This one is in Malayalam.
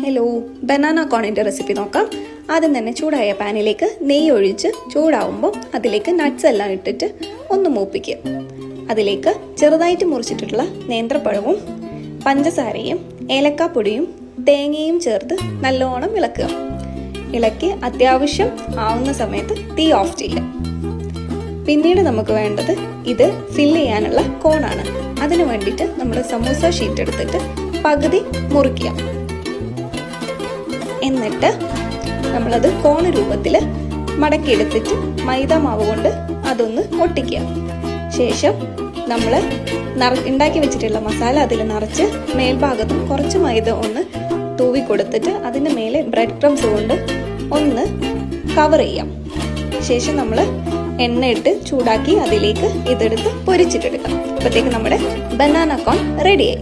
ഹലോ, ബനാന കോണിൻ്റെ റെസിപ്പി നോക്കാം. ആദ്യം തന്നെ ചൂടായ പാനിലേക്ക് നെയ്യ് ഒഴിച്ച് ചൂടാവുമ്പോൾ അതിലേക്ക് നട്ട്സ് എല്ലാം ഇട്ടിട്ട് ഒന്ന് മൂപ്പിക്കുക. അതിലേക്ക് ചെറുതായിട്ട് മുറിച്ചിട്ടുള്ള നേന്ത്രപ്പഴവും പഞ്ചസാരയും ഏലക്കാപ്പൊടിയും തേങ്ങയും ചേർത്ത് നല്ലോണം ഇളക്കുക. ഇളക്കി അത്യാവശ്യം ആവുന്ന സമയത്ത് തീ ഓഫ് ചെയ്യുക. പിന്നീട് നമുക്ക് വേണ്ടത് ഇത് ഫില്ല് ചെയ്യാനുള്ള കോണാണ്. അതിനു വേണ്ടിയിട്ട് നമ്മൾ സമൂസ ഷീറ്റ് എടുത്തിട്ട് പകുതി മുറിക്കുക. എന്നിട്ട് നമ്മളത് കോൺ രൂപത്തിൽ മടക്കിയെടുത്തിട്ട് മൈദ മാവ് കൊണ്ട് അതൊന്ന് ഒട്ടിക്കുക. ശേഷം നമ്മൾ ഉണ്ടാക്കി വെച്ചിട്ടുള്ള മസാല അതിൽ നിറച്ച് മേൽഭാഗത്തും കുറച്ച് മൈദ ഒന്ന് തൂവി കൊടുത്തിട്ട് അതിൻ്റെ മേലെ ബ്രെഡ് ക്രംസ് കൊണ്ട് ഒന്ന് കവർ ചെയ്യാം. ശേഷം നമ്മൾ എണ്ണ ഇട്ട് ചൂടാക്കി അതിലേക്ക് ഇതെടുത്ത് പൊരിച്ചിട്ടെടുക്കാം. അപ്പോഴത്തേക്ക് നമ്മുടെ ബനാന കോൺ റെഡിയായി.